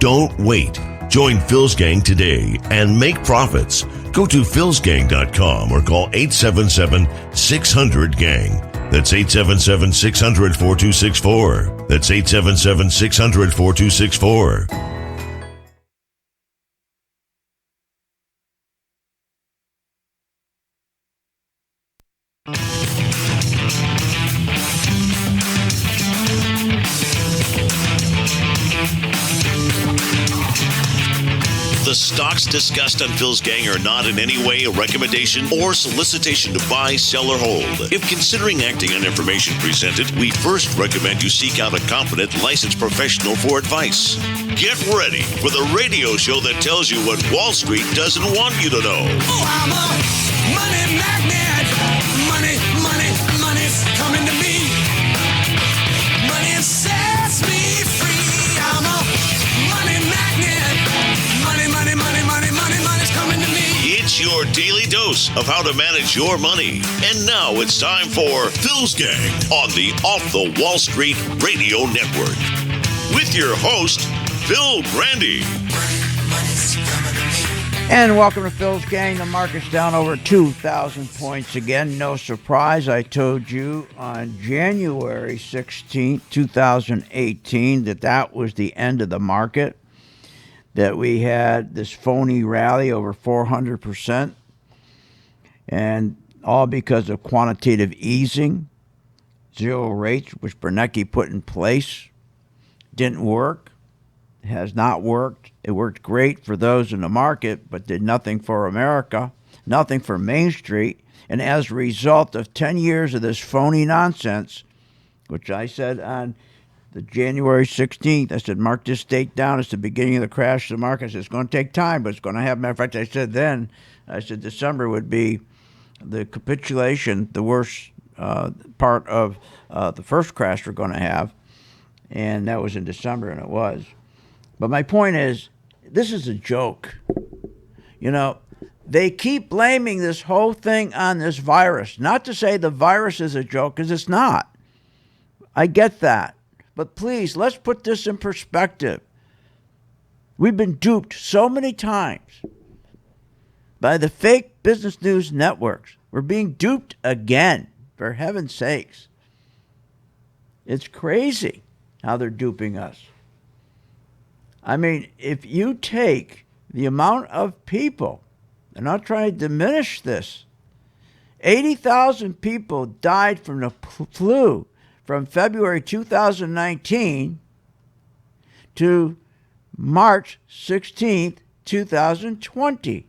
Don't wait. Join Phil's Gang today and make profits. Go to philsgang.com or call 877-600-GANG. That's 877-600-4264. That's 877-600-4264. The stocks discussed on Phil's Gang are not in any way a recommendation or solicitation to buy, sell, or hold. If considering acting on information presented, we first recommend you seek out a competent, licensed professional for advice. Get ready for the radio show that tells you what Wall Street doesn't want you to know. Oh, I'm a money magnet. Money, money, money's coming to me. Money sets me free. I'm a money magnet. Money, money, money, money, money, money's coming to me. It's your daily dose of how to manage your money. And now it's time for Phil's Gang on the Off the Wall Street Radio Network. With your host, Phil Grande. And welcome to Phil's Gang. The market's down over 2,000 points again. No surprise. I told you on January 16th, 2018, that was the end of the market, that we had this phony rally over 400%, and all because of quantitative easing, zero rates, which Bernanke put in place. Didn't work. It has not worked. It worked great for those in the market, but did nothing for America, nothing for Main Street. And as a result of 10 years of this phony nonsense, which I said on the January 16th, I said, mark this date down. It's the beginning of the crash of the market. I said, it's going to take time, but it's going to happen. Matter of fact, I said then, December would be the capitulation, the worst part of the first crash we're going to have. And that was in December, and it was. But my point is, this is a joke. You know, they keep blaming this whole thing on this virus. Not to say the virus is a joke, because it's not. I get that. But please, let's put this in perspective. We've been duped so many times by the fake business news networks. We're being duped again, for heaven's sakes. It's crazy how they're duping us. I mean, if you take the amount of people, I'm not trying to diminish this, 80,000 people died from the flu from February 2019 to March 16th, 2020.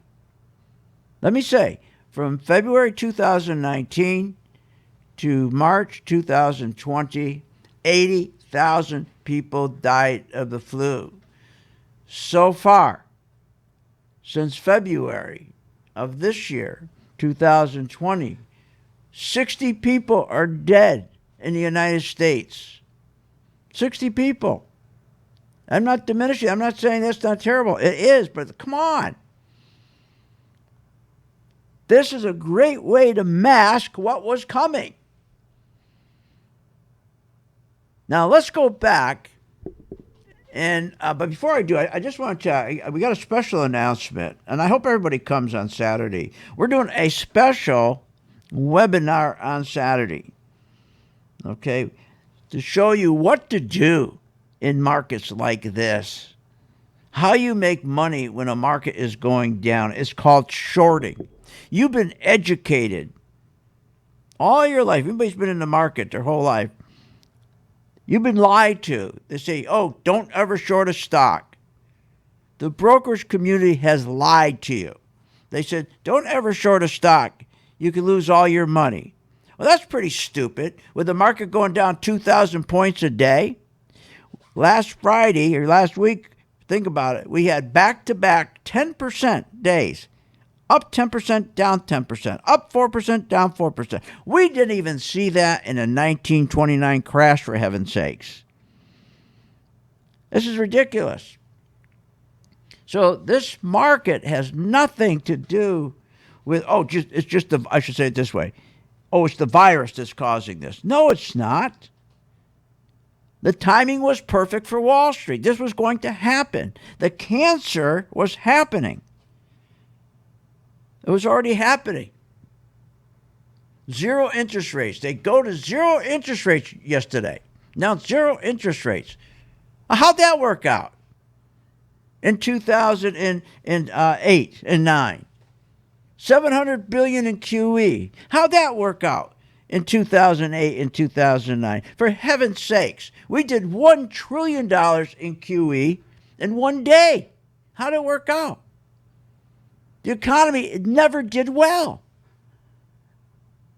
Let me say, from February 2019 to March 2020, 80,000 people died of the flu. So far, since February of this year, 2020, 60 people are dead in the United States. 60 people. I'm not diminishing. I'm not saying that's not terrible. It is, but come on. This is a great way to mask what was coming. Now, let's go back. And but before I do, I just want to tell you, we got a special announcement, and I hope everybody comes on Saturday. We're doing a special webinar on Saturday, okay, to show you what to do in markets like this, how you make money when a market is going down. It's called shorting. You've been educated all your life. Everybody's been in the market their whole life. You've been lied to. They say, oh, don't ever short a stock. The brokerage community has lied to you. They said, don't ever short a stock. You can lose all your money. Well, that's pretty stupid. With the market going down 2,000 points a day, last Friday or last week, think about it, we had back-to-back 10% days. Up 10%, down 10%. Up 4%, down 4%. We didn't even see that in a 1929 crash, for heaven's sakes. This is ridiculous. So this market has nothing to do with, I should say it this way. Oh, it's the virus that's causing this. No, it's not. The timing was perfect for Wall Street. This was going to happen. The cancer was happening. It was already happening. Zero interest rates. They go to zero interest rates yesterday. Now zero interest rates. How'd that work out? In 2008 and 9. $700 billion in QE. How'd that work out in 2008 and 2009? For heaven's sakes, we did $1 trillion in QE in one day. How'd it work out? The economy never did well.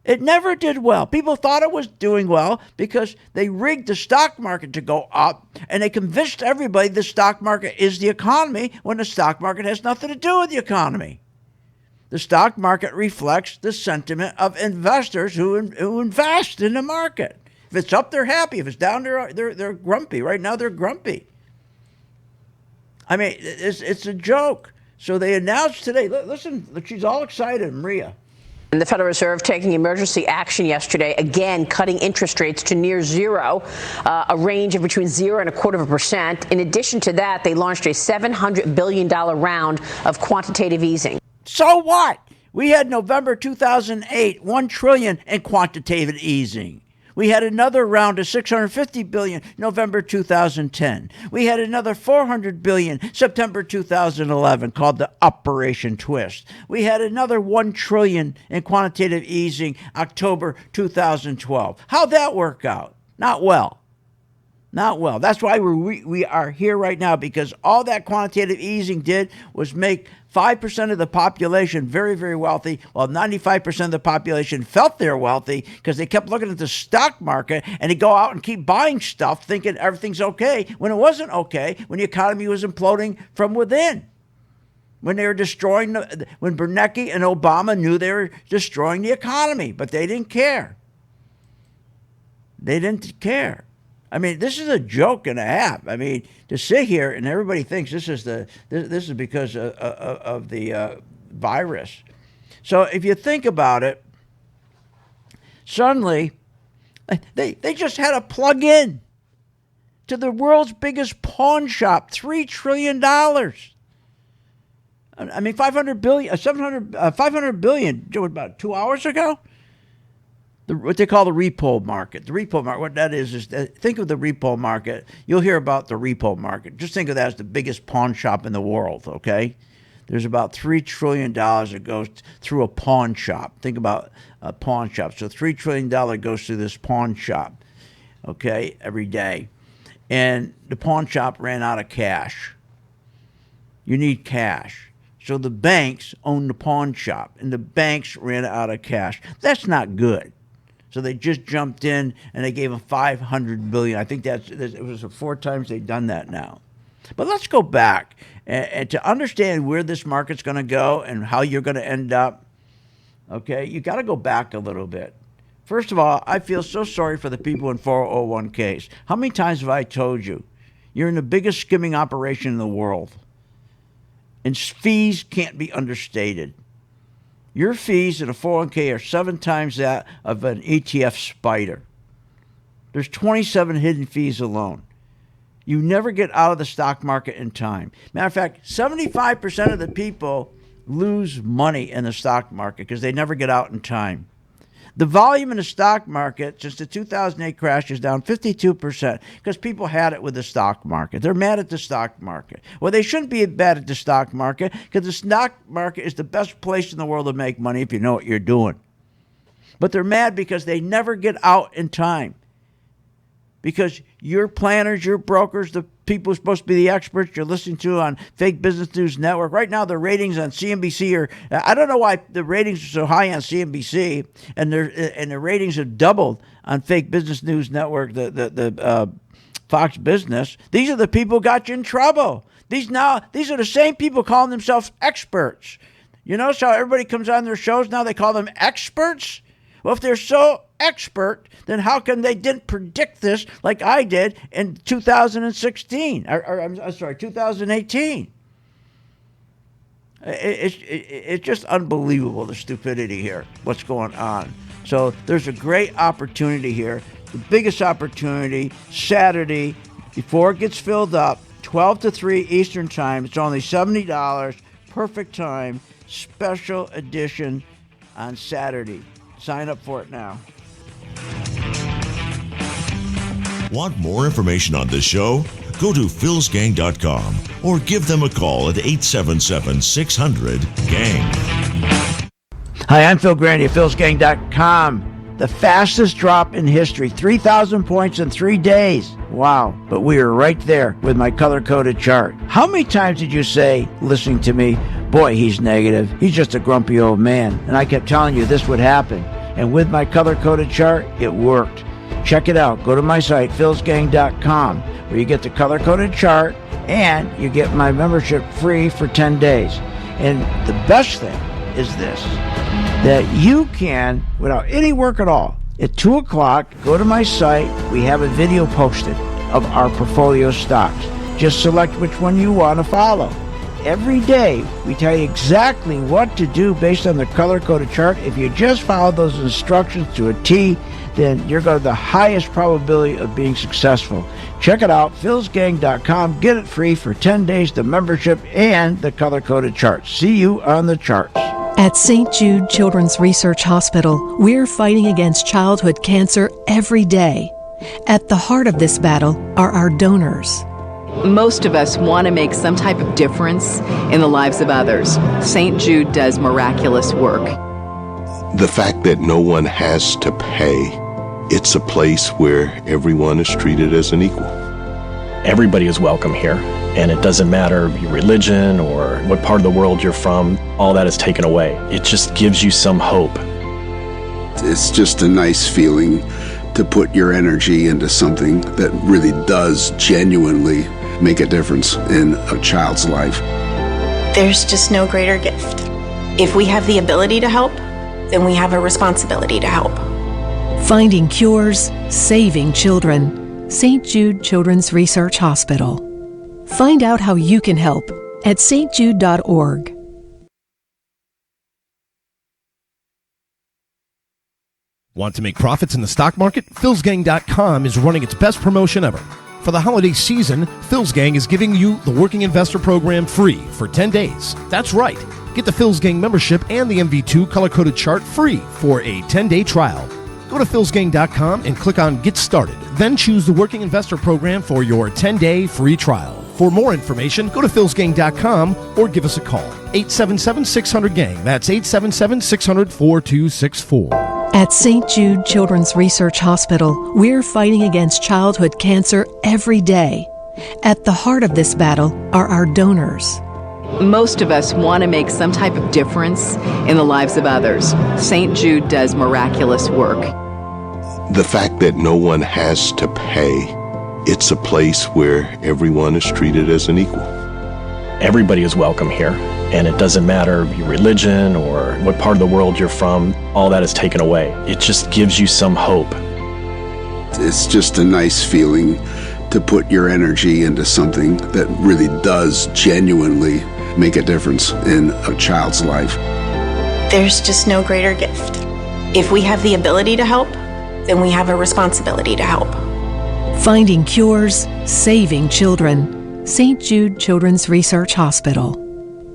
It never did well. People thought it was doing well because they rigged the stock market to go up, and they convinced everybody the stock market is the economy when the stock market has nothing to do with the economy. The stock market reflects the sentiment of investors who invest in the market. If it's up, they're happy. If it's down, they're grumpy. Right now, they're grumpy. I mean, it's a joke. So they announced today. Listen, she's all excited, Maria. And the Federal Reserve taking emergency action yesterday, again cutting interest rates to near zero, a range of between 0 and 0.25%. In addition to that, they launched a $700 billion round of quantitative easing. So what? We had November 2008, $1 trillion in quantitative easing. We had another round of $650 billion, November 2010. We had another $400 billion, September 2011, called the Operation Twist. We had another $1 trillion in quantitative easing, October 2012. How'd that work out? Not well. Not well. That's why we are here right now, because all that quantitative easing did was make 5% of the population very, very wealthy, while 95% of the population felt they're wealthy because they kept looking at the stock market and they go out and keep buying stuff thinking everything's okay when it wasn't okay, when the economy was imploding from within. When they were destroying, when Bernanke and Obama knew they were destroying the economy, but they didn't care. They didn't care. I mean, this is a joke and a half. I mean, to sit here and everybody thinks this is because of the virus. So if you think about it, suddenly they just had to plug in to the world's biggest pawn shop, $3 trillion. I mean, $500 billion, about 2 hours ago. What they call the repo market. The repo market, what that is think of the repo market. You'll hear about the repo market. Just think of that as the biggest pawn shop in the world, okay? There's about $3 trillion that goes through a pawn shop. Think about a pawn shop. So $3 trillion goes through this pawn shop, okay, every day. And the pawn shop ran out of cash. You need cash. So the banks own the pawn shop, and the banks ran out of cash. That's not good. So they just jumped in and they gave them $500 billion. I think it was 4 times they've done that now. But let's go back and to understand where this market's going to go and how you're going to end up. Okay, you got to go back a little bit. First of all, I feel so sorry for the people in 401ks. How many times have I told you you're in the biggest skimming operation in the world, and fees can't be understated. Your fees in a 401k are 7 times that of an ETF spider. There's 27 hidden fees alone. You never get out of the stock market in time. Matter of fact, 75% of the people lose money in the stock market because they never get out in time. The volume in the stock market since the 2008 crash is down 52% because people had it with the stock market. They're mad at the stock market. Well, they shouldn't be mad at the stock market because the stock market is the best place in the world to make money if you know what you're doing. But they're mad because they never get out in time. Because your planners, your brokers, the people who are supposed to be the experts you're listening to on Fake Business News Network. Right now, the ratings on CNBC are, I don't know why the ratings are so high on CNBC, and the ratings have doubled on Fake Business News Network, the Fox Business. These are the people who got you in trouble. These are the same people calling themselves experts. You notice how everybody comes on their shows now, they call them experts? Well, if they're so expert, then how come they didn't predict this like I did in 2016? I'm sorry, 2018. It's just unbelievable, the stupidity here, what's going on. So there's a great opportunity here the biggest opportunity, Saturday, before it gets filled up, 12 to 3 Eastern Time. It's only $70. Perfect time. Special edition on Saturday. Sign up for it now. Want more information on this show? Go to philsgang.com or give them a call at 877-600-GANG. Hi, I'm Phil Grandy at philsgang.com. The fastest drop in history, 3,000 points in 3 days. Wow. But we are right there with my color-coded chart. How many times did you say, listening to me, boy, he's negative. He's just a grumpy old man. And I kept telling you this would happen. And with my color-coded chart, it worked. Check it out. Go to my site, philsgang.com, where you get the color-coded chart and you get my membership free for 10 days. And the best thing is this, that you can, without any work at all, at 2 o'clock, go to my site. We have a video posted of our portfolio stocks. Just select which one you want to follow. Every day, we tell you exactly what to do based on the color-coded chart. If you just follow those instructions to a T, then you're going to have the highest probability of being successful. Check it out, philsgang.com. Get it free for 10 days, the membership and the color-coded chart. See you on the charts. At St. Jude Children's Research Hospital, we're fighting against childhood cancer every day. At the heart of this battle are our donors. Most of us want to make some type of difference in the lives of others. St. Jude does miraculous work. The fact that no one has to pay, it's a place where everyone is treated as an equal. Everybody is welcome here, and it doesn't matter your religion or what part of the world you're from, all that is taken away. It just gives you some hope. It's just a nice feeling to put your energy into something that really does genuinely make a difference in a child's life. There's just no greater gift. If we have the ability to help, then we have a responsibility to help. Finding cures, saving children. St. Jude Children's Research Hospital. Find out how you can help at stjude.org. Want to make profits in the stock market? philsgang.com is running its best promotion ever. For the holiday season, Phil's Gang is giving you the Working Investor Program free for 10 days. That's right. Get the Phil's Gang membership and the MV2 color-coded chart free for a 10-day trial. Go to philsgang.com and click on Get Started. Then choose the Working Investor Program for your 10-day free trial. For more information, go to philsgang.com or give us a call. 877-600-GANG. That's 877-600-4264. At St. Jude Children's Research Hospital, we're fighting against childhood cancer every day. At the heart of this battle are our donors. Most of us want to make some type of difference in the lives of others. St. Jude does miraculous work. The fact that no one has to pay, it's a place where everyone is treated as an equal. Everybody is welcome here, and it doesn't matter your religion or what part of the world you're from, all that is taken away. It just gives you some hope. It's just a nice feeling to put your energy into something that really does genuinely make a difference in a child's life. There's just no greater gift. If we have the ability to help, then we have a responsibility to help. Finding cures, saving children. St. Jude Children's Research Hospital.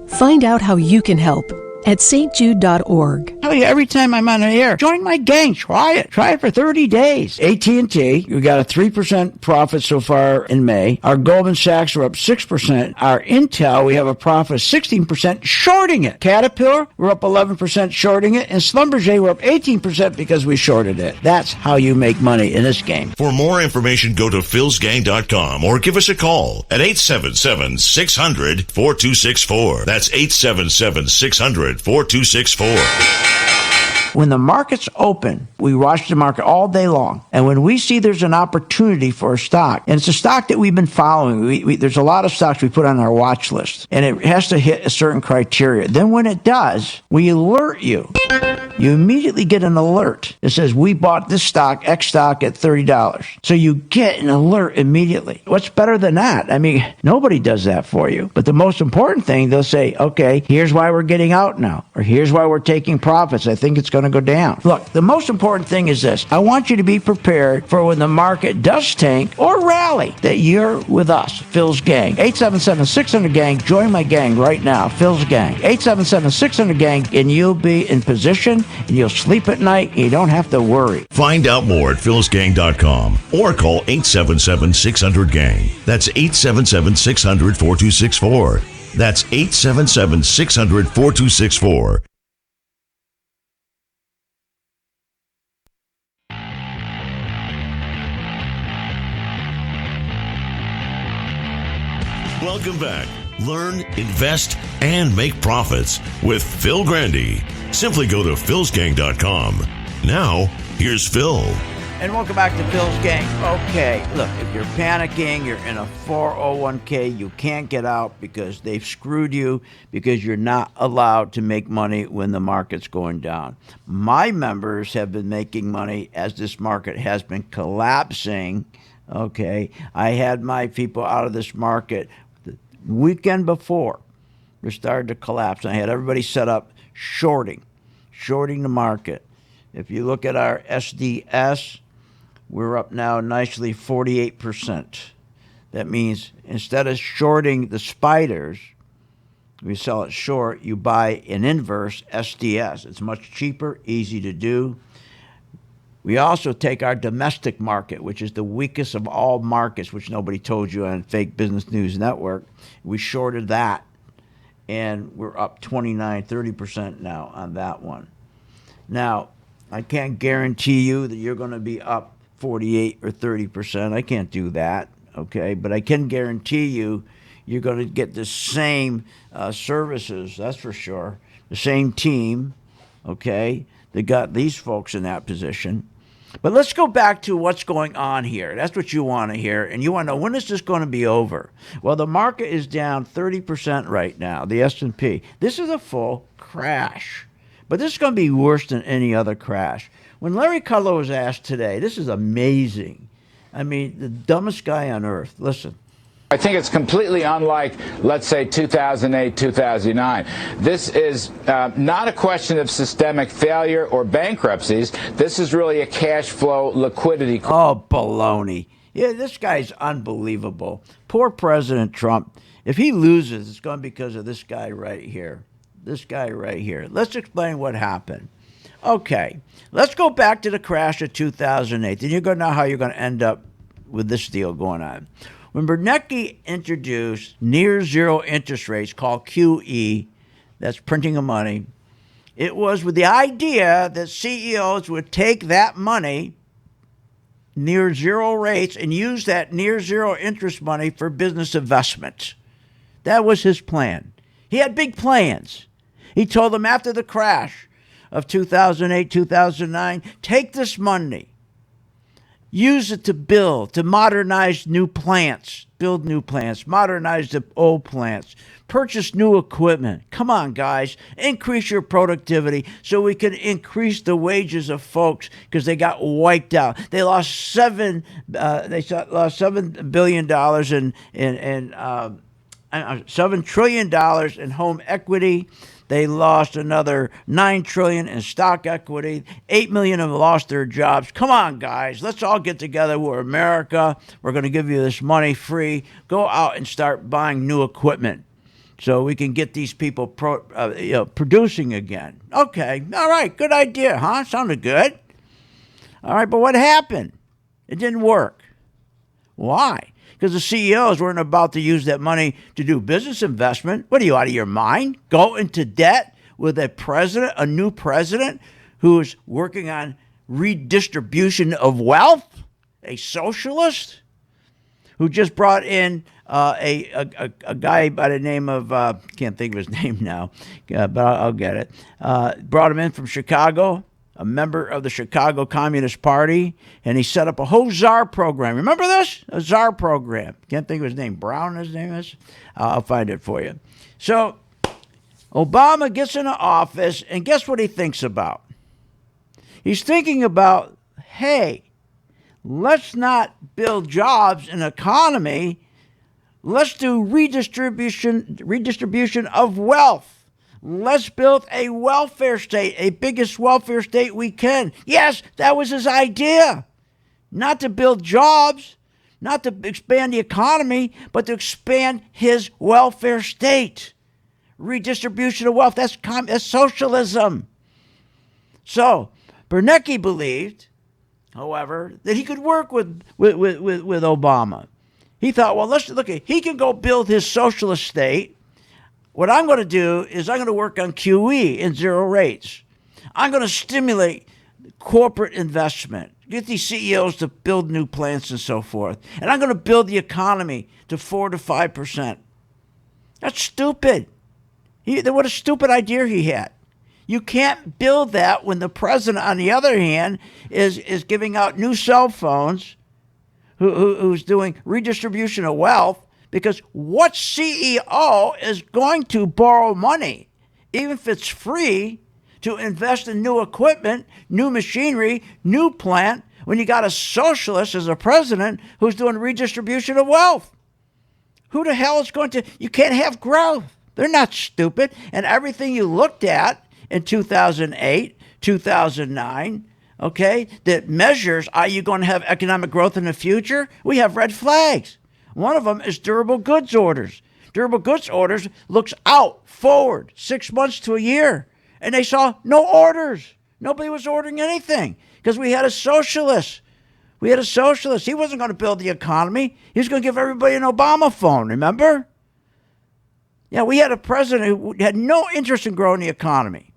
Find out how you can help at stjude.org. Tell you every time I'm on the air, join my gang. Try it. Try it for 30 days. AT&T, we got a 3% profit so far in May. Our Goldman Sachs are up 6%. Our Intel, we have a profit of 16% shorting it. Caterpillar, we're up 11% shorting it. And Schlumberger, we're up 18% because we shorted it. That's how you make money in this game. For more information, go to philsgang.com or give us a call at 877-600-4264. That's 877-600-4264. When the markets open, we watch the market all day long. And when we see there's an opportunity for a stock, and it's a stock that we've been following, there's a lot of stocks we put on our watch list, and it has to hit a certain criteria. Then when it does, we alert you. you immediately get an alert that says, we bought this stock, X stock, at $30. So you get an alert immediately. What's better than that? I mean, nobody does that for you. But the most important thing, they'll say, okay, here's why we're getting out now, or here's why we're taking profits. I think it's going to go down. Look, the most important thing is this. I want you to be prepared for when the market does tank or rally, that you're with us, Phil's Gang. 877-600-GANG. Join my gang right now, Phil's Gang. 877-600-GANG, and you'll be in position, and you'll sleep at night, and you don't have to worry. Find out more at philsgang.com or call 877-600-GANG. That's 877-600-4264. That's 877-600-4264. Welcome back. Learn, invest, and make profits with Phil Grandy. Simply go to philsgang.com. Now, here's Phil. And welcome back to Phil's Gang. Okay, look, if you're panicking, you're in a 401k, you can't get out because they've screwed you, because you're not allowed to make money when the market's going down. My members have been making money as this market has been collapsing. Okay, I had my people out of this market the weekend before they started to collapse. I had everybody set up shorting the market. If you look at our SDS, we're up now nicely 48%. That means instead of shorting the spiders, we sell it short, you buy an inverse SDS. It's much cheaper, easy to do. We also take our domestic market, which is the weakest of all markets, which nobody told you on Fake Business News Network. We shorted that, and we're up 29-30% now on that one. Now, I can't guarantee you that you're going to be up 48 or 30%. I can't do that, okay? But I can guarantee you you're going to get the same services, that's for sure, the same team, okay, that got these folks in that position. But let's go back to what's going on here. That's what you want to hear. And you want to know, when is this going to be over? Well, the market is down 30% right now, the S&P. This is a full crash. But this is going to be worse than any other crash. When Larry Kudlow was asked today, this is amazing. I mean, the dumbest guy on earth. Listen. I think it's completely unlike, let's say, 2008, 2009. This is not a question of systemic failure or bankruptcies. This is really a cash flow liquidity. Oh, baloney. Yeah, this guy's unbelievable. Poor President Trump. If he loses, it's going to be because of this guy right here. This guy right here. Let's explain what happened. Okay, let's go back to the crash of 2008. Then you're going to know how you're going to end up with this deal going on. When Bernanke introduced near zero interest rates called QE, that's printing of money, it was with the idea that CEOs would take that money, near zero rates, and use that near zero interest money for business investments. That was his plan. He had big plans. He told them after the crash of 2008, 2009, take this money, use it to build, to modernize new plants, build new plants, modernize the old plants, purchase new equipment. Come on, guys, increase your productivity so we can increase the wages of folks because they got wiped out. They lost $7 billion $7 trillion in home equity. They lost another $9 trillion in stock equity. 8 million have lost their jobs. Come on, guys. Let's all get together. We're America. We're going to give you this money free. Go out and start buying new equipment so we can get these people producing again. Okay. All right. Good idea, huh? Sounded good. All right. But what happened? It didn't work. Why? Because the CEOs weren't about to use that money to do business investment. What are you, out of your mind? Go into debt with a new president who is working on redistribution of wealth? A socialist who just brought in a guy by the name of, can't think of his name now, but I'll get it. Brought him in from Chicago, a member of the Chicago Communist Party, and he set up a whole czar program. Remember this? A czar program. Can't think of his name. Brown, his name is? I'll find it for you. So Obama gets into office, and guess what he thinks about? He's thinking about, hey, let's not build jobs and economy. Let's do redistribution of wealth. Let's build a welfare state, a biggest welfare state we can. Yes, that was his idea. Not to build jobs, not to expand the economy, but to expand his welfare state. Redistribution of wealth, that's socialism. So, Bernanke believed, however, that he could work with Obama. He thought, well, let's look at, he can go build his socialist state. What I'm going to do is I'm going to work on QE and zero rates. I'm going to stimulate corporate investment, get these CEOs to build new plants and so forth. And I'm going to build the economy to 4 to 5%. That's stupid. What a stupid idea he had. You can't build that when the president, on the other hand, is giving out new cell phones, who's doing redistribution of wealth. Because what CEO is going to borrow money, even if it's free, to invest in new equipment, new machinery, new plant, when you got a socialist as a president who's doing redistribution of wealth? Who the hell is going to? You can't have growth. They're not stupid. And everything you looked at in 2008, 2009, okay, that measures, are you going to have economic growth in the future? We have red flags. One of them is durable goods orders. Durable goods orders looks out, forward, 6 months to a year. And they saw no orders. Nobody was ordering anything because we had a socialist. He wasn't going to build the economy. He was going to give everybody an Obama phone, remember? Yeah, we had a president who had no interest in growing the economy.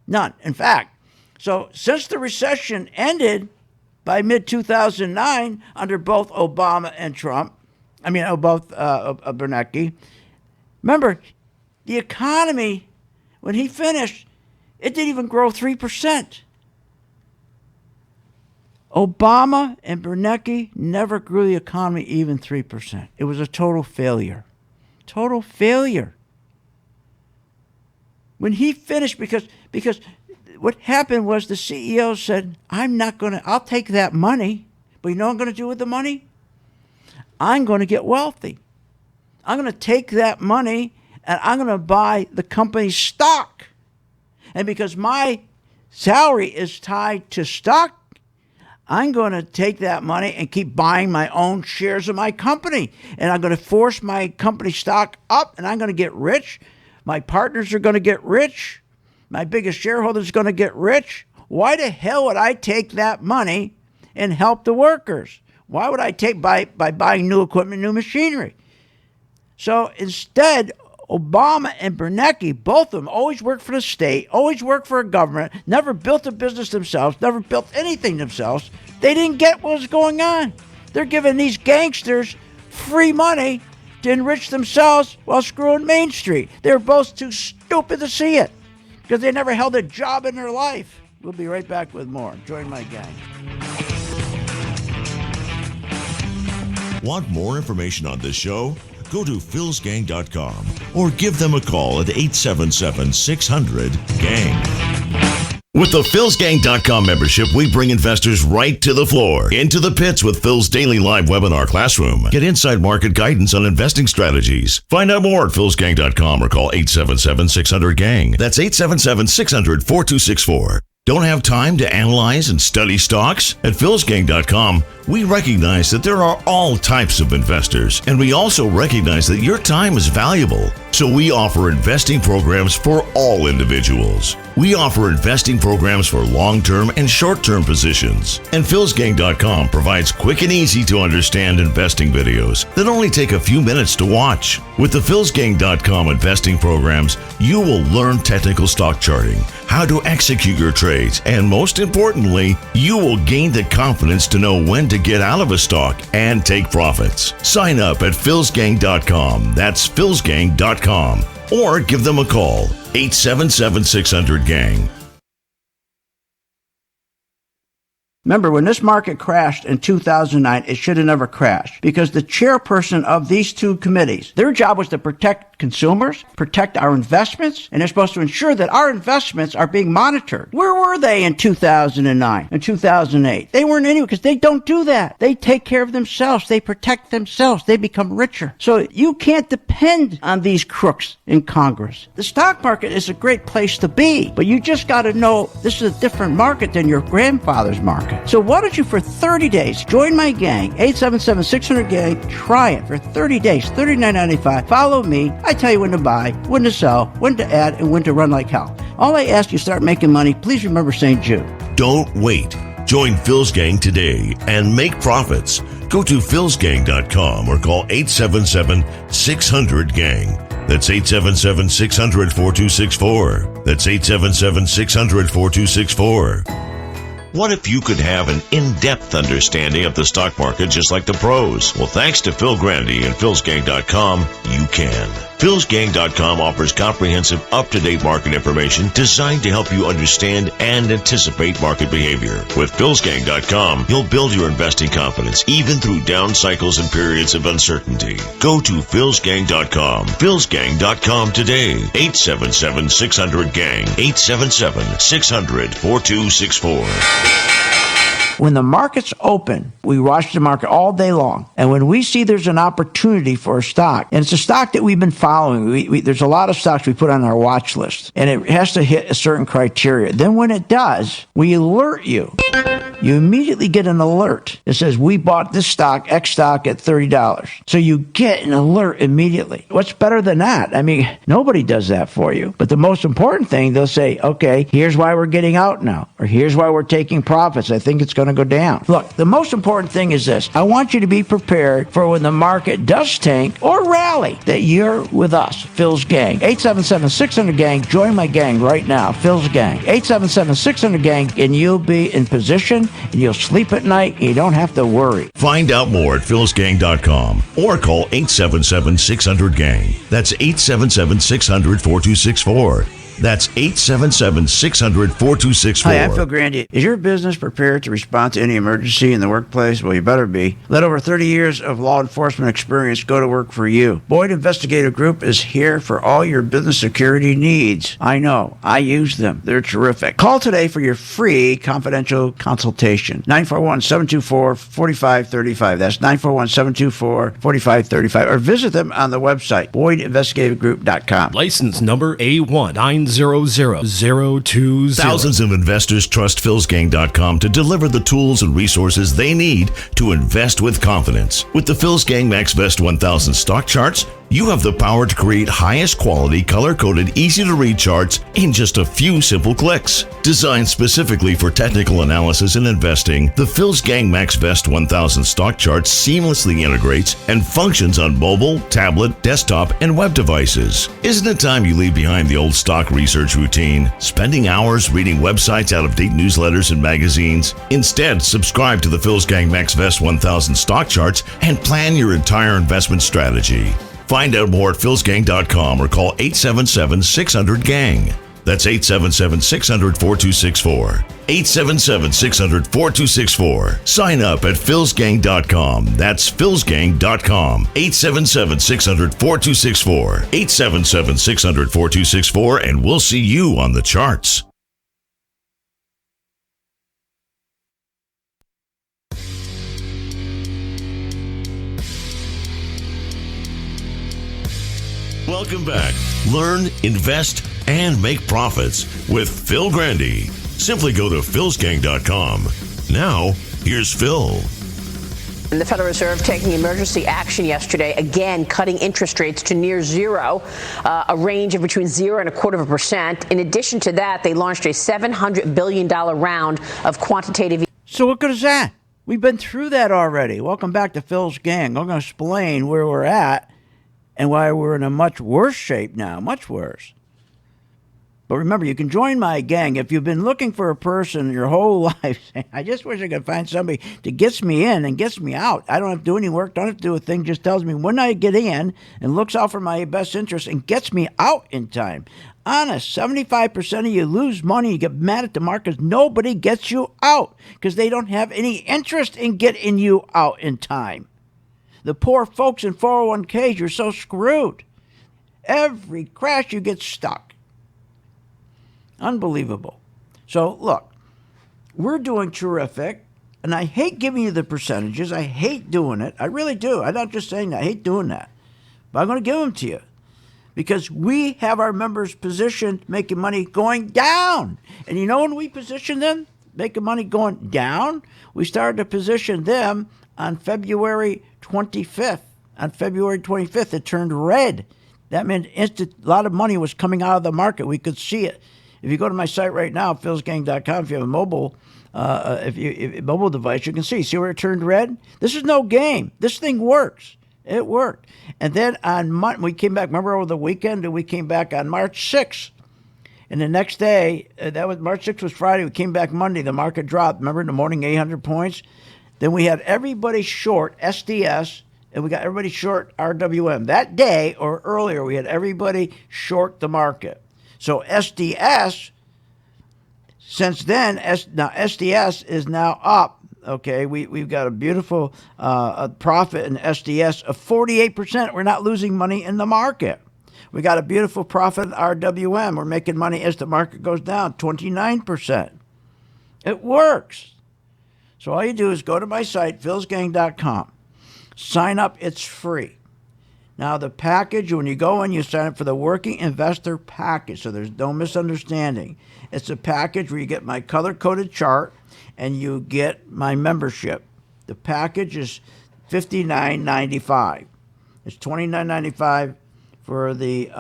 None, in fact. So since the recession ended by mid-2009 under both Obama and Trump, both Bernanke. Remember, the economy, when he finished, it didn't even grow 3%. Obama and Bernanke never grew the economy even 3%. It was a total failure. Total failure. When he finished, because what happened was the CEO said, I'll take that money, but you know what I'm going to do with the money? I'm going to get wealthy. I'm going to take that money and I'm going to buy the company's stock. And because my salary is tied to stock, I'm going to take that money and keep buying my own shares of my company. And I'm going to force my company stock up and I'm going to get rich. My partners are going to get rich. My biggest shareholder is going to get rich. Why the hell would I take that money and help the workers? Why would I take by buying new equipment, new machinery? So instead, Obama and Bernanke, both of them, always worked for the state, always worked for a government, never built a business themselves, never built anything themselves. They didn't get what was going on. They're giving these gangsters free money to enrich themselves while screwing Main Street. They're both too stupid to see it because they never held a job in their life. We'll be right back with more. Join my gang. Want more information on this show? Go to philsgang.com or give them a call at 877-600-GANG. With the philsgang.com membership, we bring investors right to the floor, into the pits with Phil's daily live webinar classroom. Get inside market guidance on investing strategies. Find out more at philsgang.com or call 877-600-GANG. That's 877-600-4264. Don't have time to analyze and study stocks? At philsgang.com, we recognize that there are all types of investors, and we also recognize that your time is valuable. So we offer investing programs for all individuals. We offer investing programs for long-term and short-term positions. And philsgang.com provides quick and easy to understand investing videos that only take a few minutes to watch. With the philsgang.com investing programs, you will learn technical stock charting, how to execute your trades, and most importantly, you will gain the confidence to know when to get out of a stock and take profits. Sign up at philsgang.com. That's philsgang.com. Or give them a call, 877-600-GANG. Remember, when this market crashed in 2009, it should have never crashed because the chairperson of these two committees, their job was to protect consumers, protect our investments, and they're supposed to ensure that our investments are being monitored. Where were they in 2009 and 2008? They weren't anywhere because they don't do that. They take care of themselves. They protect themselves. They become richer. So you can't depend on these crooks in Congress. The stock market is a great place to be, but you just got to know this is a different market than your grandfather's market. So why don't you, for 30 days, join my gang, 877-600-GANG. Try it for 30 days, $39.95. Follow me. I tell you when to buy, when to sell, when to add, and when to run like hell. All I ask you, start making money. Please remember St. Jude. Don't wait. Join Phil's Gang today and make profits. Go to philsgang.com or call 877-600-GANG. That's 877-600-4264. That's 877-600-4264. What if you could have an in-depth understanding of the stock market just like the pros? Well, thanks to Phil Grandy and philsgang.com, you can. philsgang.com offers comprehensive, up-to-date market information designed to help you understand and anticipate market behavior. With philsgang.com, you'll build your investing confidence even through down cycles and periods of uncertainty. Go to philsgang.com. philsgang.com today. 877-600-GANG. 877-600-4264. When the markets open, we watch the market all day long. And when we see there's an opportunity for a stock, and it's a stock that we've been following, there's a lot of stocks we put on our watch list, and it has to hit a certain criteria. Then when it does, we alert you. You immediately get an alert that says, we bought this stock, X stock, at $30. So you get an alert immediately. What's better than that? I mean, nobody does that for you. But the most important thing, they'll say, okay, here's why we're getting out now, or here's why we're taking profits. I think it's going to go down. Look, the most important thing is this. I want you to be prepared for when the market does tank or rally, that you're with us, Phil's Gang. 877-600-GANG. Join my gang right now, Phil's Gang. 877-600-GANG, and you'll be in position, and you'll sleep at night, and you don't have to worry. Find out more at philsgang.com or call 877-600-GANG. That's 877-600-4264. That's 877-600-4264. Hi, I'm Phil Grandy. Is your business prepared to respond to any emergency in the workplace? Well, you better be. Let over 30 years of law enforcement experience go to work for you. Boyd Investigative Group is here for all your business security needs. I know. I use them. They're terrific. Call today for your free confidential consultation. 941-724-4535. That's 941-724-4535. Or visit them on the website, BoydInvestigativegroup.com. License number A1900020. Thousands of investors trust philsgang.com to deliver the tools and resources they need to invest with confidence. With the Phil's Gang Max Vest 1000 stock charts, you have the power to create highest quality, color-coded, easy-to-read charts in just a few simple clicks. Designed specifically for technical analysis and investing, the Phil's Gang Max Vest 1000 stock chart seamlessly integrates and functions on mobile, tablet, desktop, and web devices. Isn't it time you leave behind the old stock research routine, spending hours reading websites, out-of-date newsletters, and magazines? Instead, subscribe to the Phil's Gang Max Vest 1000 stock charts and plan your entire investment strategy. Find out more at philsgang.com or call 877-600-GANG. That's 877-600-4264. 877-600-4264. Sign up at philsgang.com. That's philsgang.com. 877-600-4264. 877-600-4264, and we'll see you on the charts. Welcome back. Learn, invest, and make profits with Phil Grandy. Simply go to philsgang.com. Now, here's Phil. And the Federal Reserve taking emergency action yesterday, again cutting interest rates to near zero, a range of between 0.25%. In addition to that, they launched a $700 billion round of quantitative. So what good is that? We've been through that already. Welcome back to Phil's Gang. I'm going to explain where we're at and why we're in a much worse shape now, much worse. But remember, you can join my gang. If you've been looking for a person your whole life, I just wish I could find somebody that gets me in and gets me out. I don't have to do any work, don't have to do a thing, just tells me when I get in and looks out for my best interest and gets me out in time. Honest, 75% of you lose money, you get mad at the markets, nobody gets you out because they don't have any interest in getting you out in time. The poor folks in 401ks, you're so screwed. Every crash, you get stuck. Unbelievable. So, look, we're doing terrific, and I hate giving you the percentages. I hate doing it. I really do. I'm not just saying that. I hate doing that. But I'm going to give them to you because we have our members positioned making money going down. And you know when we position them making money going down? We started to position them on February 25th. On February 25th, it turned red. That meant a lot of money was coming out of the market. We could see it. If you go to my site right now, philsgang.com, if you have a mobile mobile device, you can see where it turned red? This is no game. This thing works. It worked. And then on we came back, remember over the weekend, we came back on March 6th. And the next day, that was March 6th was Friday, we came back Monday, the market dropped. Remember in the morning, 800 points? Then we had everybody short SDS, and we got everybody short RWM. That day or earlier, we had everybody short the market. So SDS, since then, now SDS is now up. Okay, we've got a beautiful profit in SDS of 48%. We're not losing money in the market. We got a beautiful profit in RWM. We're making money as the market goes down, 29%. It works. So all you do is go to my site, philsgang.com. Sign up. It's free. Now, the package, when you go in, you sign up for the Working Investor Package, so there's no misunderstanding. It's a package where you get my color-coded chart and you get my membership. The package is $59.95. It's $29.95 for the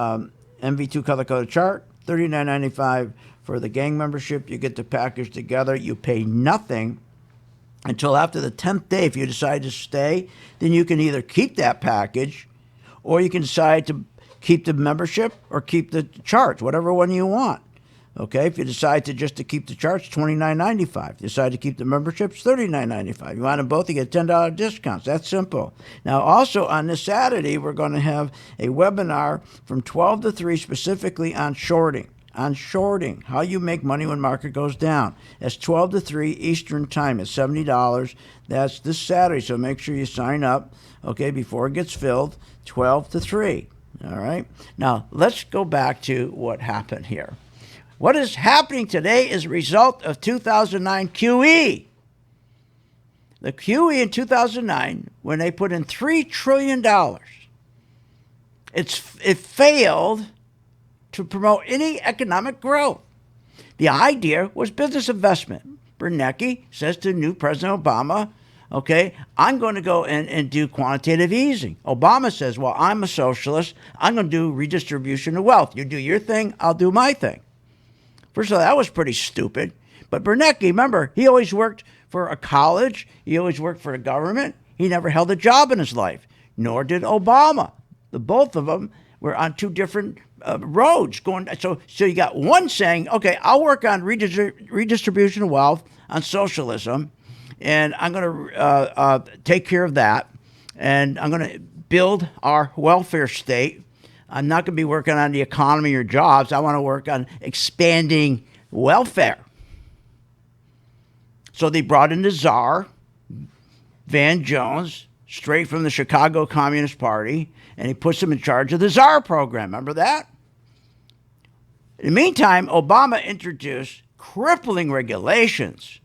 MV2 color-coded chart, $39.95 for the gang membership. You get the package together. You pay nothing until after the 10th day. If you decide to stay, then you can either keep that package or you can decide to keep the membership or keep the charts, whatever one you want. Okay, if you decide to keep the charts, $29.95. If you decide to keep the memberships, $39.95. You want them both, you get $10 discounts. That's simple. Now, also on this Saturday, we're going to have a webinar from 12 to 3 specifically on shorting. On shorting, how you make money when market goes down. That's 12 to 3 Eastern time. It's $70. That's this Saturday, so make sure you sign up, okay, before it gets filled, 12 to 3. All right? Now, let's go back to what happened here. What is happening today is a result of 2009 QE. The QE in 2009, when they put in $3 trillion, it failed to promote any economic growth. The idea was business investment. Bernanke says to new President Obama, okay, I'm going to go in and do quantitative easing. Obama says, well, I'm a socialist. I'm going to do redistribution of wealth. You do your thing, I'll do my thing. First of all, that was pretty stupid. But Bernanke, remember, he always worked for a college. He always worked for the government. He never held a job in his life, nor did Obama. The both of them were on two different roads going. So you got one saying, okay, I'll work on redistribution of wealth, on socialism, and I'm going to take care of that, and I'm going to build our welfare state. I'm not going to be working on the economy or jobs. I want to work on expanding welfare. So they brought in the czar, Van Jones, straight from the Chicago Communist Party, and he puts him in charge of the czar program. Remember that? In the meantime, Obama introduced crippling regulations.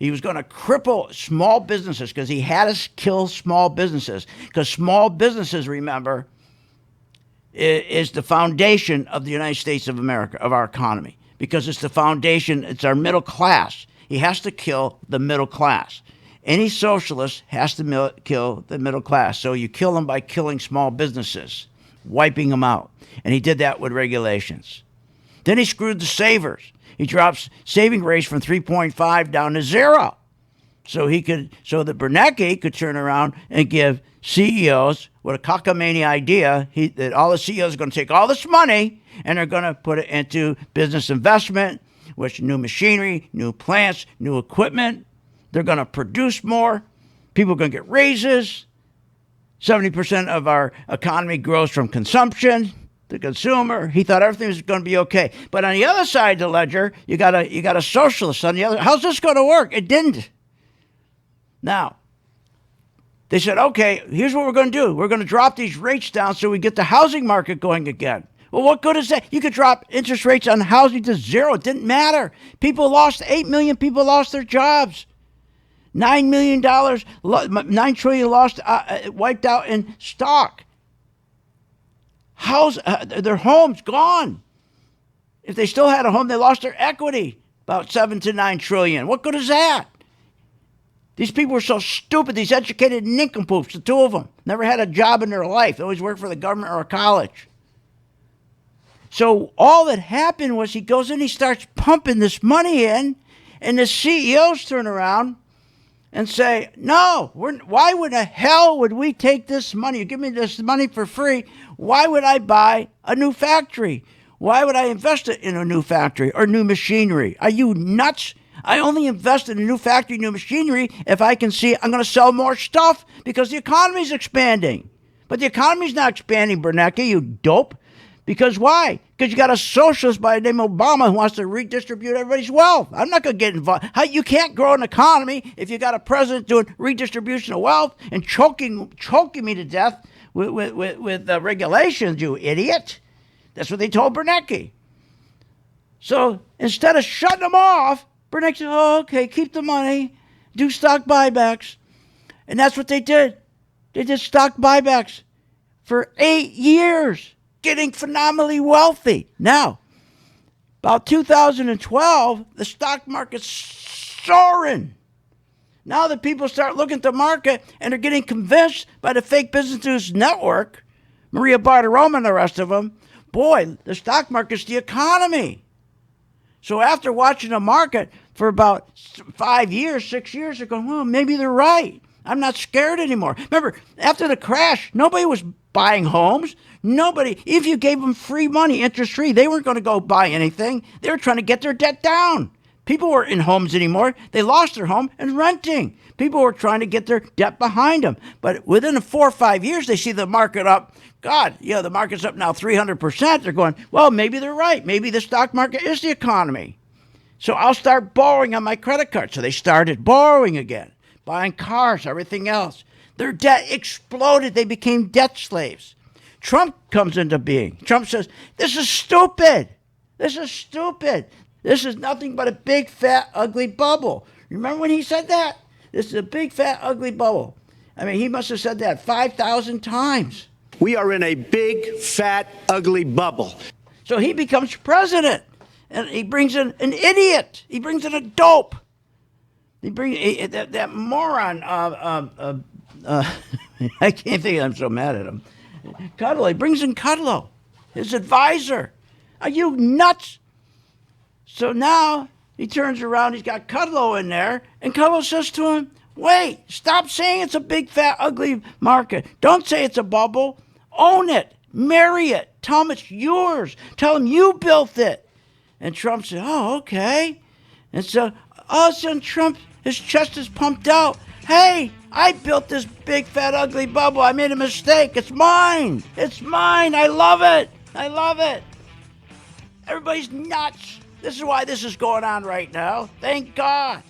He was going to cripple small businesses because he had to kill small businesses. Because small businesses, remember, is the foundation of the United States of America, of our economy, because it's the foundation, it's our middle class. He has to kill the middle class. Any socialist has to kill the middle class. So you kill them by killing small businesses, wiping them out. And he did that with regulations. Then he screwed the savers. He drops saving rates from 3.5 down to 0. So that Bernanke could turn around and give CEOs with a cockamamie idea that all the CEOs are going to take all this money and they're going to put it into business investment, which new machinery, new plants, new equipment. They're going to produce more. People are going to get raises. 70% of our economy grows from consumption. The consumer, he thought everything was going to be okay. But on the other side of the ledger, you got a socialist on the other. How's this going to work? It didn't. Now, They said, okay, here's what we're going to do. We're going to drop these rates down so we get the housing market going again. Well, what good is that? You could drop interest rates on housing to zero. It didn't matter. 8 million people lost their jobs. $9 trillion lost, wiped out in stock. Their homes gone. If they still had a home, they lost their equity, about 7 to 9 trillion. What good is that? These people were so stupid, these educated nincompoops, the two of them. Never had a job in their life. They always worked for the government or a college. So all that happened was he goes in, he starts pumping this money in, and the CEOs turn around and say, no, why would the hell would we take this money? You give me this money for free. Why would I buy a new factory? Why would I invest it in a new factory or new machinery? Are you nuts? I only invest in a new factory, new machinery, if I can see I'm going to sell more stuff because the economy's expanding. But the economy's not expanding, Bernanke, you dope. Because why? Because you got a socialist by the name of Obama who wants to redistribute everybody's wealth. I'm not going to get involved. You can't grow an economy if you got a president doing redistribution of wealth and choking me to death with regulations, you idiot. That's what they told Bernanke. So instead of shutting them off, Bernanke said, oh, okay, keep the money, do stock buybacks. And that's what they did. They did stock buybacks for 8 years, getting phenomenally wealthy. Now, about 2012, the stock market's soaring. Now that people start looking at the market and are getting convinced by the fake business news network, Maria Bartiromo and the rest of them, boy, the stock market's the economy. So after watching the market for about 5 years, 6 years, they're going, well, maybe they're right. I'm not scared anymore. Remember, after the crash, nobody was buying homes. Nobody, if you gave them free money, interest-free, they weren't going to go buy anything. They were trying to get their debt down. People weren't in homes anymore. They lost their home and renting. People were trying to get their debt behind them. But within 4 or 5 years, they see the market up. God, the market's up now 300%. They're going, well, maybe they're right. Maybe the stock market is the economy. So I'll start borrowing on my credit card. So they started borrowing again, buying cars, everything else. Their debt exploded. They became debt slaves. Trump comes into being. Trump says, this is stupid. This is stupid. This is nothing but a big, fat, ugly bubble. Remember when he said that? This is a big, fat, ugly bubble. I mean, he must have said that 5,000 times. We are in a big, fat, ugly bubble. So he becomes president, and he brings in an idiot. He brings in a dope. He brings that moron. I can't think. I'm so mad at him. Kudlow. He brings in Kudlow, his advisor. Are you nuts? So now he turns around. He's got Kudlow in there, and Kudlow says to him, wait, stop saying it's a big, fat, ugly market. Don't say it's a bubble. Own it. Marry it. Tell him it's yours. Tell him you built it. And Trump said, oh, okay. And so all of a sudden Trump, his chest is pumped out. Hey, I built this big, fat, ugly bubble. I made a mistake. It's mine. It's mine. I love it. I love it. Everybody's nuts. This is why this is going on right now. Thank God.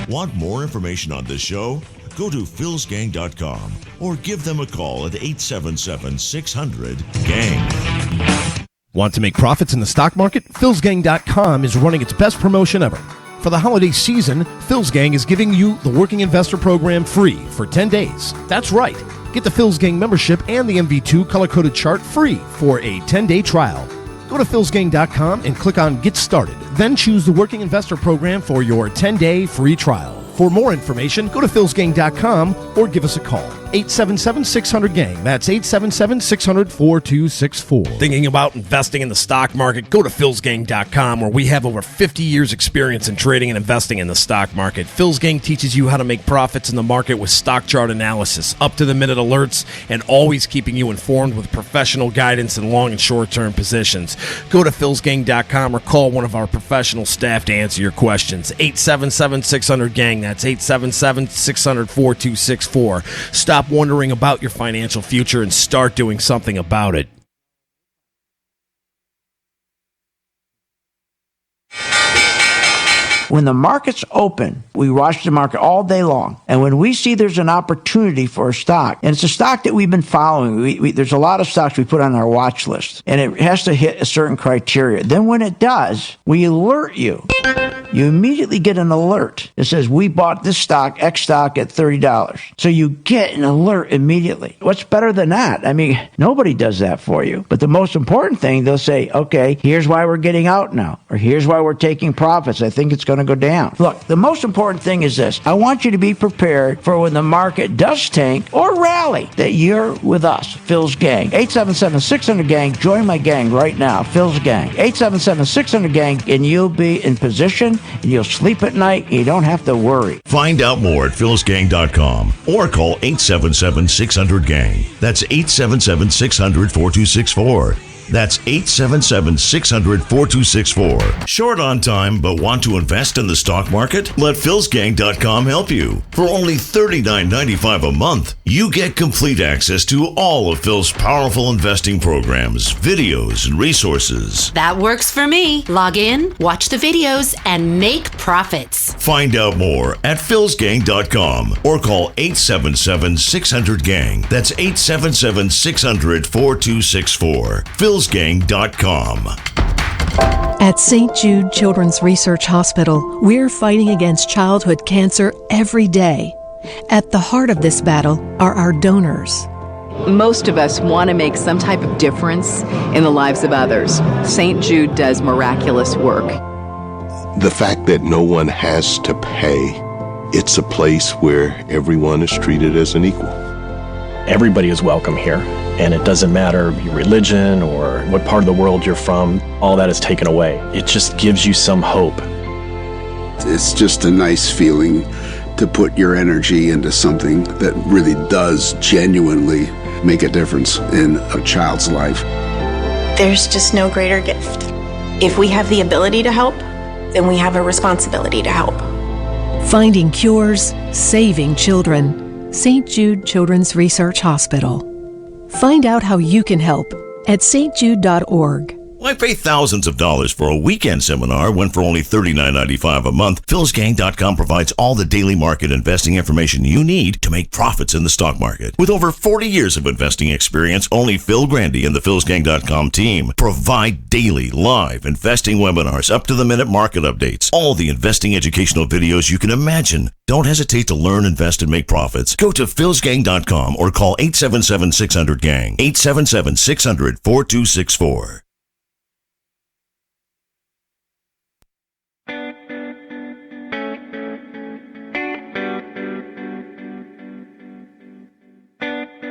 Want more information on this show? Go to philsgang.com or give them a call at 877-600-GANG. Want to make profits in the stock market? philsgang.com is running its best promotion ever. For the holiday season, Phil's Gang is giving you the Working Investor Program free for 10 days. That's right. Get the Phil's Gang membership and the MV2 color-coded chart free for a 10-day trial. Go to philsgang.com and click on Get Started. Then choose the Working Investor Program for your 10-day free trial. For more information, go to philsgang.com or give us a call. 877-600-GANG. That's 877-600-4264. Thinking about investing in the stock market? Go to philsgang.com, where we have over 50 years experience in trading and investing in the stock market. Phil's Gang teaches you how to make profits in the market with stock chart analysis, up-to-the-minute alerts, and always keeping you informed with professional guidance in long and short-term positions. Go to philsgang.com or call one of our professional staff to answer your questions. 877-600-GANG. That's 877-600-4264. Stop wondering about your financial future and start doing something about it. When the market's open, we watch the market all day long. And when we see there's an opportunity for a stock, and it's a stock that we've been following, there's a lot of stocks we put on our watch list, and it has to hit a certain criteria. Then when it does, we alert you. You immediately get an alert that says, we bought this stock, X stock, at $30. So you get an alert immediately. What's better than that? I mean, nobody does that for you. But the most important thing, they'll say, okay, here's why we're getting out now, or here's why we're taking profits. I think it's going to go down. Look, the most important thing is this. I want you to be prepared for when the market does tank or rally, that you're with us, Phil's Gang. 877-600-GANG. Join my gang right now, Phil's Gang. 877-600-GANG, and you'll be in position, and you'll sleep at night, and you don't have to worry. Find out more at philsgang.com or call 877-600-GANG. That's 877-600-4264. That's 877-600-4264. Short on time but want to invest in the stock market? Let philsgang.com help you. For only $39.95 a month, you get complete access to all of Phil's powerful investing programs, videos, and resources. That works for me. Log in, watch the videos, and make profits. Find out more at philsgang.com or call 877-600-GANG. That's 877-600-4264. philsgang.com. At St. Jude Children's Research Hospital, we're fighting against childhood cancer every day. At the heart of this battle are our donors. Most of us want to make some type of difference in the lives of others. St. Jude does miraculous work. The fact that no one has to pay, it's a place where everyone is treated as an equal. Everybody is welcome here, and it doesn't matter your religion or what part of the world you're from. All that is taken away. It just gives you some hope. It's just a nice feeling to put your energy into something that really does genuinely make a difference in a child's life. There's just no greater gift. If we have the ability to help, then we have a responsibility to help. Finding cures, saving children. St. Jude Children's Research Hospital. Find out how you can help at stjude.org. Why pay thousands of dollars for a weekend seminar when for only $39.95 a month, philsgang.com provides all the daily market investing information you need to make profits in the stock market. With over 40 years of investing experience, only Phil Grandy and the philsgang.com team provide daily live investing webinars, up-to-the-minute market updates, all the investing educational videos you can imagine. Don't hesitate to learn, invest, and make profits. Go to philsgang.com or call 877-600-GANG, 877-600-4264.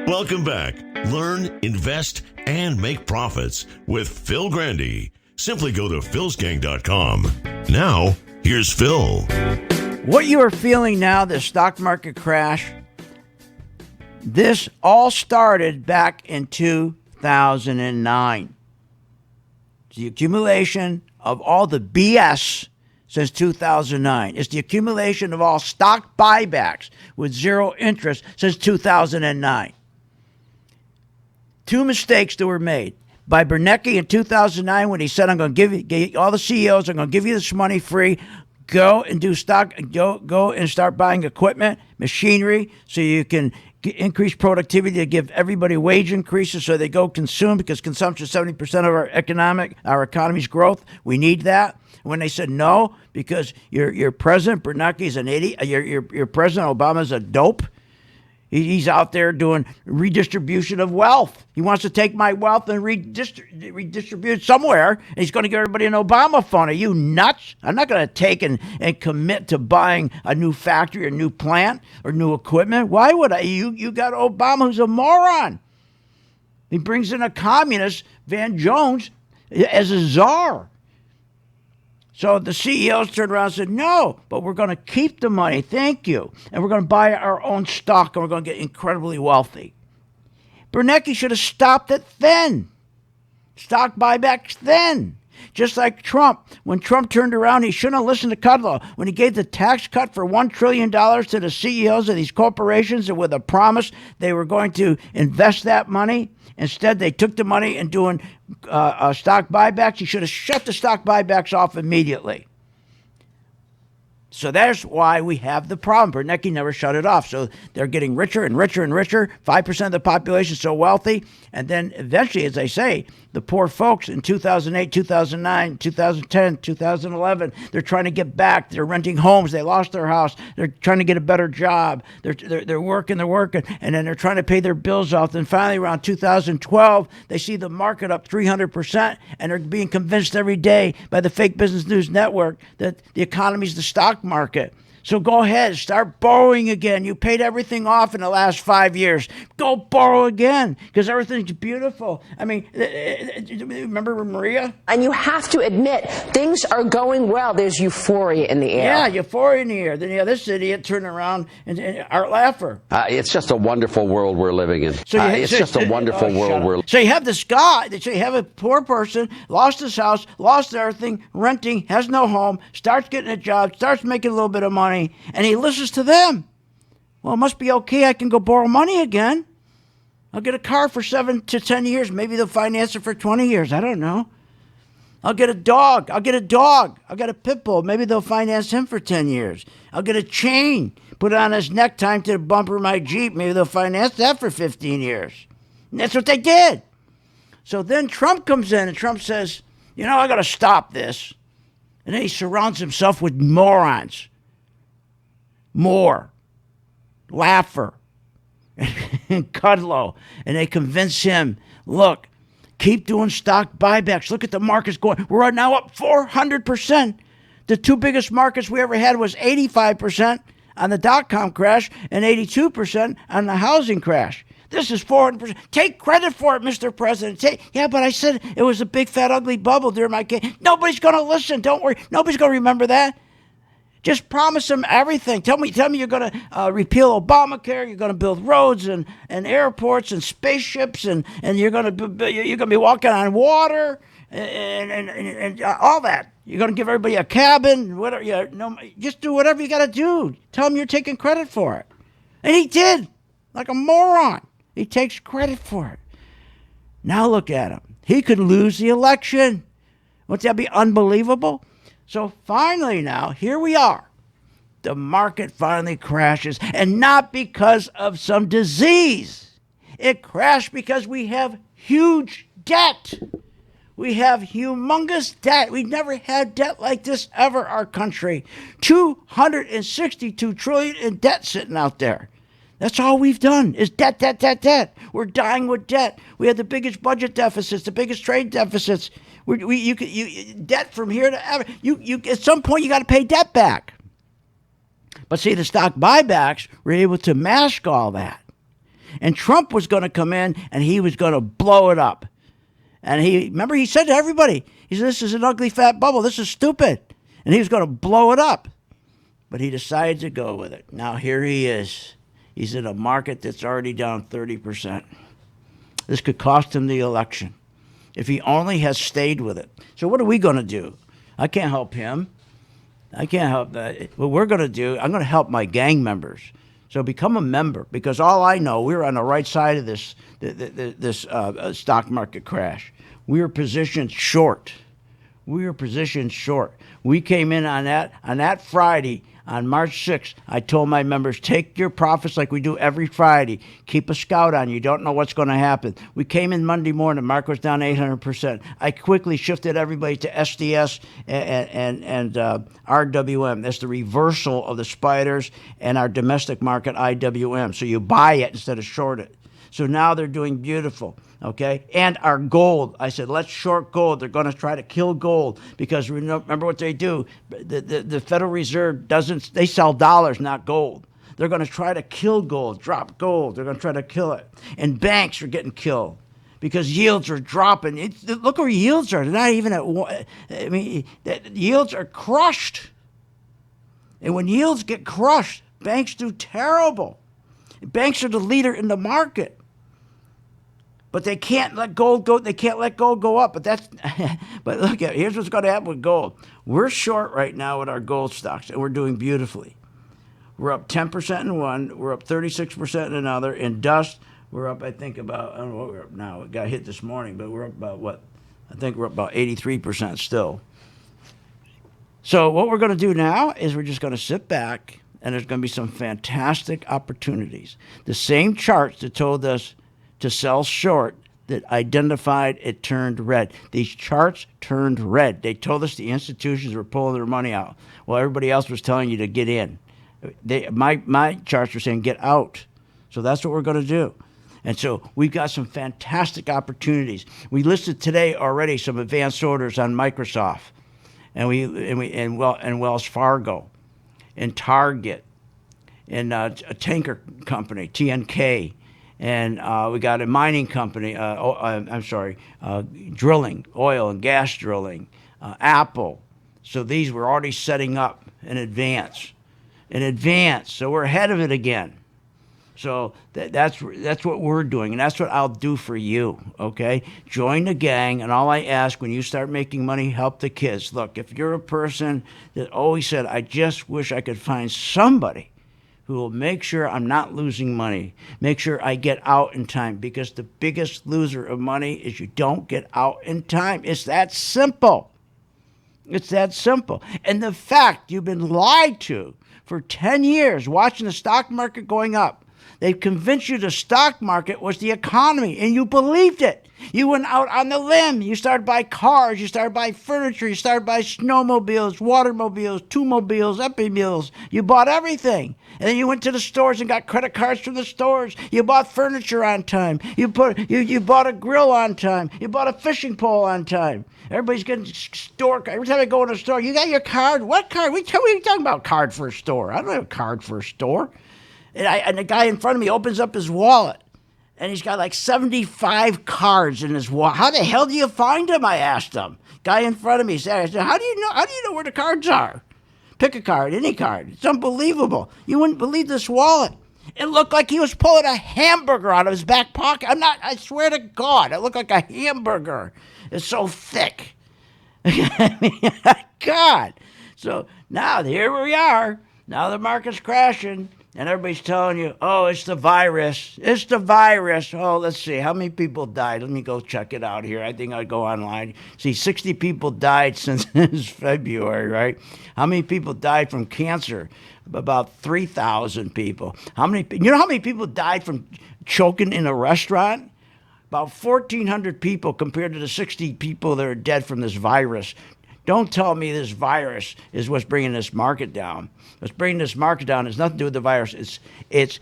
Welcome back. Learn, invest, and make profits with Phil Grandy. Simply go to philsgang.com. Now, here's Phil. What you are feeling now, the stock market crash, this all started back in 2009. It's the accumulation of all the BS since 2009. It's the accumulation of all stock buybacks with zero interest since 2009. Two mistakes that were made by Bernanke in 2009 when he said, I'm going to give you all the CEOs, I'm going to give you this money free. Go and do stock, go and start buying equipment, machinery, so you can increase productivity to give everybody wage increases so they go consume, because consumption is 70% of our economy's growth. We need that. When they said no, because your president Bernanke is an idiot, your President Obama is a dope. He's out there doing redistribution of wealth. He wants to take my wealth and redistribute it somewhere, and he's going to give everybody an Obama fund. Are you nuts? I'm not going to take and commit to buying a new factory or new plant or new equipment. Why would I? You got Obama, who's a moron. He brings in a communist, Van Jones, as a czar. So the CEOs turned around and said, no, but we're going to keep the money. Thank you. And we're going to buy our own stock, and we're going to get incredibly wealthy. Bernanke should have stopped it then. Stock buybacks then. Just like Trump. When Trump turned around, he shouldn't have listened to Kudlow. When he gave the tax cut for $1 trillion to the CEOs of these corporations and with a promise they were going to invest that money, instead they took the money and doing stock buybacks. He should have shut the stock buybacks off immediately. So that's why we have the problem. Bernanke never shut it off. So they're getting richer and richer and richer. 5% of the population is so wealthy. And then eventually, as I say, the poor folks in 2008, 2009, 2010, 2011, they're trying to get back. They're renting homes. They lost their house. They're trying to get a better job. They're working, and then they're trying to pay their bills off. And finally, around 2012, they see the market up 300%, and they're being convinced every day by the fake business news network that the economy is the stock market. So go ahead, start borrowing again. You paid everything off in the last 5 years. Go borrow again because everything's beautiful. I mean, remember Maria? And you have to admit, things are going well. There's euphoria in the air. Yeah, euphoria in the air. Then you have this idiot turning around and Art Laffer. It's just a wonderful world we're living in. It's just a wonderful world we're living in. So you have this guy, so you have a poor person, lost his house, lost everything, renting, has no home, starts getting a job, starts making a little bit of money, and he listens to them. Well, it must be okay. I can go borrow money again. I'll get a car for 7 to 10 years. Maybe they'll finance it for 20 years. I don't know. I'll get a dog. I'll get a pit bull. Maybe they'll finance him for 10 years. I'll get a chain, put it on his neck, tied to the bumper of my Jeep. Maybe they'll finance that for 15 years. And that's what they did. So then Trump comes in and Trump says, I got to stop this. And then he surrounds himself with morons. Moore, Laffer, and Kudlow, and they convince him, look, keep doing stock buybacks. Look at the markets going. We're now up 400%. The two biggest markets we ever had was 85% on the dot-com crash and 82% on the housing crash. This is 400%. Take credit for it, Mr. President. But I said it was a big, fat, ugly bubble during my case. Nobody's going to listen. Don't worry. Nobody's going to remember that. Just promise them everything. Tell me you're going to repeal Obamacare. You're going to build roads and airports and spaceships, and you're going to be walking on water and all that. You're going to give everybody a cabin. Whatever. Just do whatever you got to do. Tell them you're taking credit for it, and he did, like a moron. He takes credit for it. Now look at him. He could lose the election. Wouldn't that be unbelievable? So finally now, here we are. The market finally crashes, and not because of some disease. It crashed because we have huge debt. We have humongous debt. We've never had debt like this ever, our country. $262 trillion in debt sitting out there. That's all we've done is debt, debt, debt, debt. We're dying with debt. We had the biggest budget deficits, the biggest trade deficits. Debt from here to ever. At some point, you got to pay debt back. But see, the stock buybacks were able to mask all that. And Trump was going to come in and he was going to blow it up. And he said to everybody, he said, this is an ugly fat bubble. This is stupid. And he was going to blow it up. But he decided to go with it. Now here he is. He's in a market that's already down 30%. This could cost him the election if he only has stayed with it. So what are we going to do? I can't help him. I can't help that. What we're going to do, I'm going to help my gang members. So become a member, because all I know, we're on the right side of this stock market crash. We were positioned short. We came in on that Friday. On March 6th, I told my members, take your profits like we do every Friday. Keep a scout on you. You don't know what's going to happen. We came in Monday morning. Market was down 800%. I quickly shifted everybody to SDS and RWM. That's the reversal of the spiders and our domestic market, IWM. So you buy it instead of short it. So now they're doing beautiful. Okay, and our gold. I said, let's short gold. They're going to try to kill gold because remember what they do. The Federal Reserve they sell dollars, not gold. They're going to try to kill gold, drop gold. They're going to try to kill it. And banks are getting killed because yields are dropping. Look where yields are. They're not even yields are crushed. And when yields get crushed, banks do terrible. Banks are the leader in the market. But they can't let gold go. They can't let gold go up. But look at here's what's going to happen with gold. We're short right now with our gold stocks, and we're doing beautifully. We're up 10% in one. We're up 36% in another. In dust, we're up. I think about. I don't know what we're up now. It got hit this morning, but we're up about what? I think we're up about 83% still. So what we're going to do now is we're just going to sit back, and there's going to be some fantastic opportunities. The same charts that told us to sell short that identified it turned red. These charts turned red. They told us the institutions were pulling their money out while everybody else was telling you to get in. My charts were saying get out. So that's what we're going to do. And so we've got some fantastic opportunities. We listed today already some advanced orders on Microsoft, and Wells Fargo, and Target, and a tanker company, TNK, and we got a mining company. Drilling, oil and gas drilling, Apple. So these we're already setting up in advance. So we're ahead of it again. So that's what we're doing, and that's what I'll do for you, okay? Join the gang, and all I ask when you start making money, help the kids. Look, if you're a person that always said, I just wish I could find somebody who will make sure I'm not losing money, make sure I get out in time, because the biggest loser of money is you don't get out in time. It's that simple. It's that simple. And the fact you've been lied to for 10 years watching the stock market going up, they've convinced you the stock market was the economy, and you believed it. You went out on the limb. You started buying cars. You started buying furniture. You started buying snowmobiles, watermobiles, two-mobiles, epi-mobiles. You bought everything. And then you went to the stores and got credit cards from the stores. You bought furniture on time. You bought a grill on time. You bought a fishing pole on time. Everybody's getting store. Every time I go in a store, you got your card? What card? What are you talking about, card for a store? I don't have a card for a store. And the guy in front of me opens up his wallet, and he's got like 75 cards in his wallet. How the hell do you find them? I asked him. Guy in front of me said, how do you know where the cards are? Pick a card, any card. It's unbelievable. You wouldn't believe this wallet. It looked like he was pulling a hamburger out of his back pocket. I swear to God, it looked like a hamburger. It's so thick. God. So now here we are. Now the market's crashing. And everybody's telling you, oh, it's the virus. It's the virus. Oh, let's see. How many people died? Let me go check it out here. I think I'll go online. See, 60 people died since February, right? How many people died from cancer? About 3,000 people. You know how many people died from choking in a restaurant? About 1,400 people compared to the 60 people that are dead from this virus. Don't tell me this virus is what's bringing this market down. What's bringing this market down has nothing to do with the virus. It's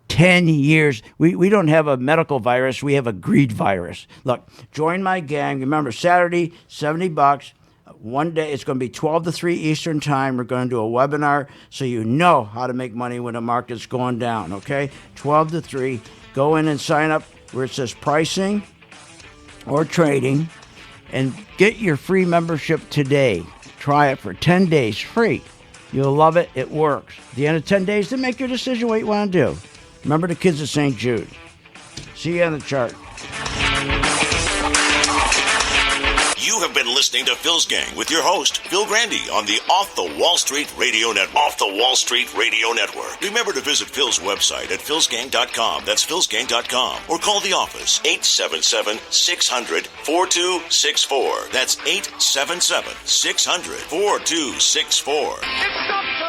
10 years. We don't have a medical virus. We have a greed virus. Look, join my gang. Remember, Saturday, $70. One day, it's going to be 12 to 3 Eastern time. We're going to do a webinar so you know how to make money when the market's going down, okay? 12 to 3. Go in and sign up where it says pricing or trading. And get your free membership today. Try it for 10 days free. You'll love it. It works. At the end of 10 days, then make your decision what you want to do. Remember the kids at St. Jude. See you on the chart. You have been listening to Phil's Gang with your host, Phil Grandy, on the Off the Wall Street Radio Network. Off the Wall Street Radio Network. Remember to visit Phil's website at philsgang.com. That's philsgang.com. Or call the office, 877-600-4264. That's 877-600-4264.